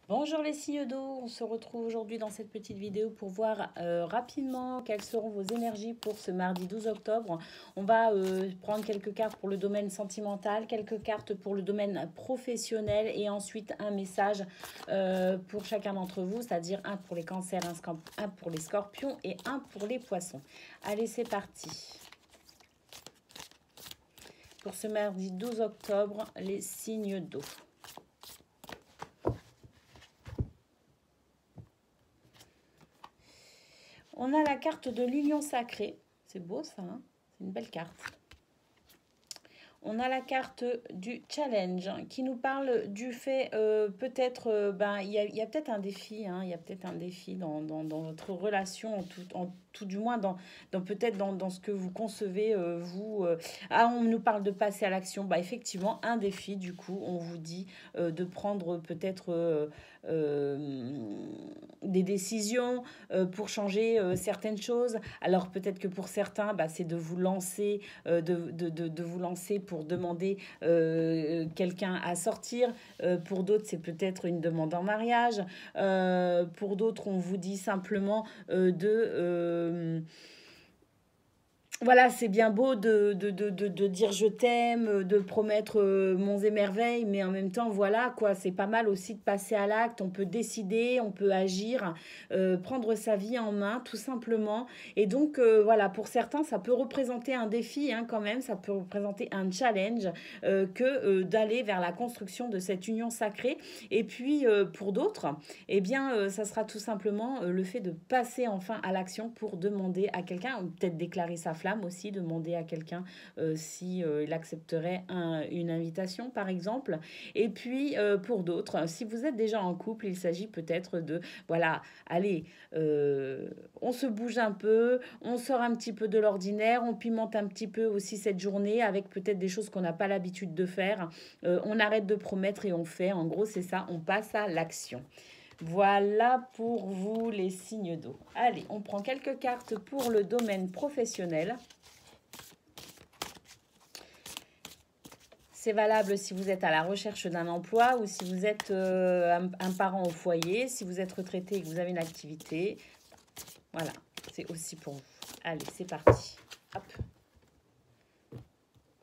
Bonjour les signes d'eau, on se retrouve aujourd'hui dans cette petite vidéo pour voir rapidement quelles seront vos énergies pour ce mardi 12 octobre. On va prendre quelques cartes pour le domaine sentimental, quelques cartes pour le domaine professionnel et ensuite un message pour chacun d'entre vous, c'est-à-dire un pour les cancers, un pour les scorpions et un pour les poissons. Allez, c'est parti. Pour ce mardi 12 octobre, les signes d'eau. On a la carte de l'union sacrée. C'est beau ça, hein? C'est une belle carte. On a la carte du challenge qui nous parle du fait, peut-être, il y a peut-être un défi, hein, il y a peut-être un défi dans votre relation, tout du moins peut-être dans ce que vous concevez, vous. On nous parle de passer à l'action. Bah, effectivement, un défi, du coup, on vous dit de prendre peut-être des décisions pour changer certaines choses. Alors peut-être que pour certains, c'est de vous lancer, de vous lancer pour demander quelqu'un à sortir. Pour d'autres, c'est peut-être une demande en mariage. Pour d'autres, on vous dit simplement voilà, c'est bien beau de dire je t'aime, de promettre monts et merveilles, mais en même temps, voilà, quoi, c'est pas mal aussi de passer à l'acte. On peut décider, on peut agir, prendre sa vie en main, tout simplement. Et donc, voilà, pour certains, ça peut représenter un défi, hein, quand même, ça peut représenter un challenge que d'aller vers la construction de cette union sacrée. Et puis, pour d'autres, eh bien, ça sera tout simplement le fait de passer enfin à l'action pour demander à quelqu'un, ou peut-être déclarer sa flamme aussi, demander à quelqu'un si il accepterait une invitation, par exemple. Et puis, pour d'autres, si vous êtes déjà en couple, il s'agit peut-être de, voilà, allez, on se bouge un peu, on sort un petit peu de l'ordinaire, on pimente un petit peu aussi cette journée avec peut-être des choses qu'on n'a pas l'habitude de faire. On arrête de promettre et on fait. En gros, c'est ça, on passe à l'action. Voilà pour vous les signes d'eau. Allez, on prend quelques cartes pour le domaine professionnel. C'est valable si vous êtes à la recherche d'un emploi ou si vous êtes un parent au foyer, si vous êtes retraité et que vous avez une activité. Voilà, c'est aussi pour vous. Allez, c'est parti. Hop.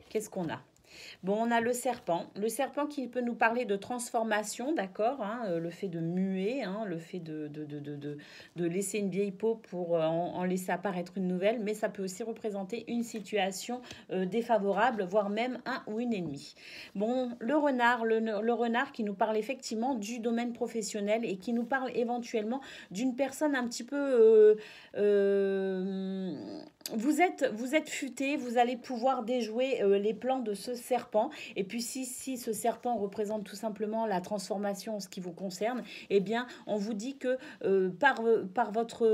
Qu'est-ce qu'on a ? Bon, on a le serpent qui peut nous parler de transformation, d'accord, hein, le fait de muer, hein, le fait de laisser une vieille peau pour en laisser apparaître une nouvelle, mais ça peut aussi représenter une situation défavorable, voire même un ou une ennemie. Bon, le renard qui nous parle effectivement du domaine professionnel et qui nous parle éventuellement d'une personne un petit peu... vous êtes futé, vous allez pouvoir déjouer les plans de ce serpent. Et puis si ce serpent représente tout simplement la transformation en ce qui vous concerne, eh bien on vous dit que par votre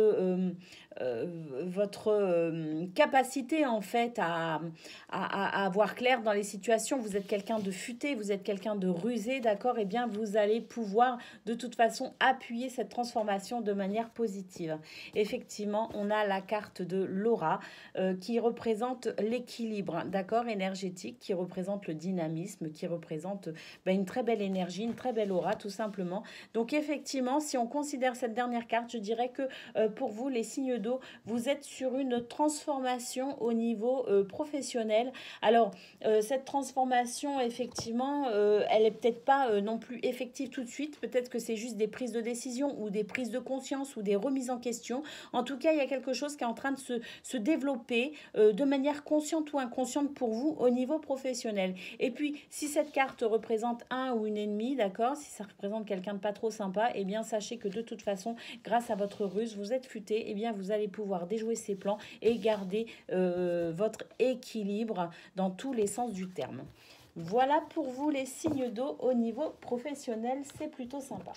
capacité en fait à voir clair dans les situations, vous êtes quelqu'un de futé, vous êtes quelqu'un de rusé, d'accord, eh bien vous allez pouvoir de toute façon appuyer cette transformation de manière positive. Effectivement, on a la carte de l'aura qui représente l'équilibre, d'accord, énergétique, qui représente le dynamisme, qui représente une très belle énergie, une très belle aura tout simplement. Donc effectivement, si on considère cette dernière carte, je dirais que pour vous, les signes d'eau, vous êtes sur une transformation au niveau professionnel. Alors, cette transformation, effectivement, elle est peut-être pas non plus effective tout de suite. Peut-être que c'est juste des prises de décision ou des prises de conscience ou des remises en question. En tout cas, il y a quelque chose qui est en train de se développer de manière consciente ou inconsciente pour vous au niveau professionnel. Et puis, si cette carte représente un ou une ennemie, d'accord, si ça représente quelqu'un de pas trop sympa, eh bien, sachez que de toute façon, grâce à votre ruse, vous êtes futé, eh bien, vous allez pouvoir déjouer ces plans et garder votre équilibre dans tous les sens du terme. Voilà pour vous les signes d'eau au niveau professionnel, c'est plutôt sympa.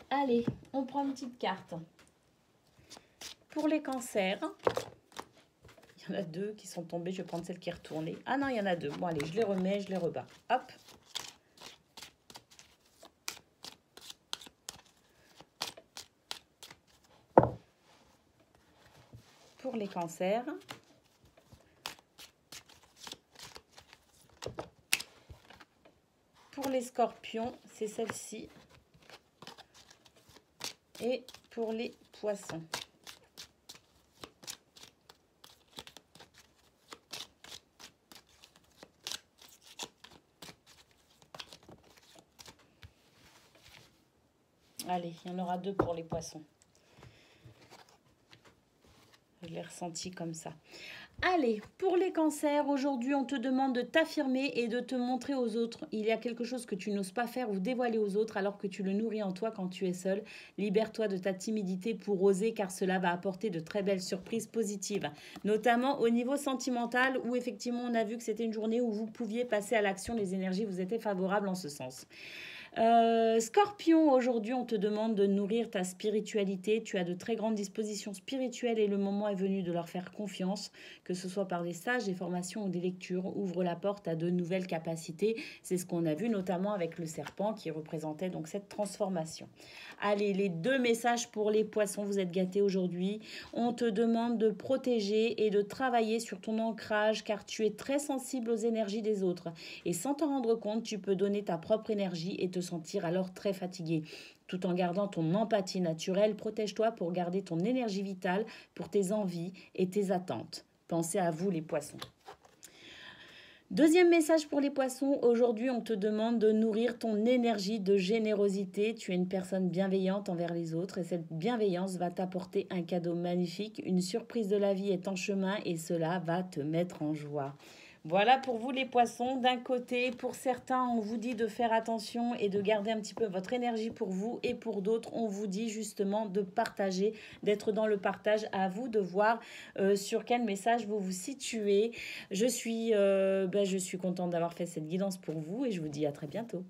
Allez, on prend une petite carte. Pour les cancers, il y en a deux qui sont tombées, je vais prendre celle qui est retournée. Ah non, il y en a deux. Bon allez, je les remets, je les rebats. Hop. Pour les cancers. Pour les scorpions, c'est celle-ci. Et pour les poissons. Allez, il y en aura 2 pour les poissons. Je l'ai ressenti comme ça. Allez, pour les cancers, aujourd'hui, on te demande de t'affirmer et de te montrer aux autres. Il y a quelque chose que tu n'oses pas faire ou dévoiler aux autres alors que tu le nourris en toi quand tu es seul. Libère-toi de ta timidité pour oser car cela va apporter de très belles surprises positives. Notamment au niveau sentimental où effectivement on a vu que c'était une journée où vous pouviez passer à l'action. Les énergies vous étaient favorables en ce sens. Scorpion, aujourd'hui, on te demande de nourrir ta spiritualité. Tu as de très grandes dispositions spirituelles et le moment est venu de leur faire confiance, que ce soit par des stages, des formations ou des lectures. Ouvre la porte à de nouvelles capacités. C'est ce qu'on a vu notamment avec le serpent qui représentait donc cette transformation. Allez, les 2 messages pour les poissons, vous êtes gâtés aujourd'hui. On te demande de protéger et de travailler sur ton ancrage car tu es très sensible aux énergies des autres. Et sans t'en rendre compte, tu peux donner ta propre énergie et te sentir alors très fatigué. Tout en gardant ton empathie naturelle, protège-toi pour garder ton énergie vitale pour tes envies et tes attentes. Pensez à vous les poissons. 2e message pour les poissons, aujourd'hui on te demande de nourrir ton énergie de générosité. Tu es une personne bienveillante envers les autres et cette bienveillance va t'apporter un cadeau magnifique. Une surprise de la vie est en chemin et cela va te mettre en joie. Voilà pour vous les poissons. D'un côté, pour certains, on vous dit de faire attention et de garder un petit peu votre énergie pour vous. Et pour d'autres, on vous dit justement de partager, d'être dans le partage. À vous de voir sur quel message vous vous situez. Je suis contente d'avoir fait cette guidance pour vous et je vous dis à très bientôt.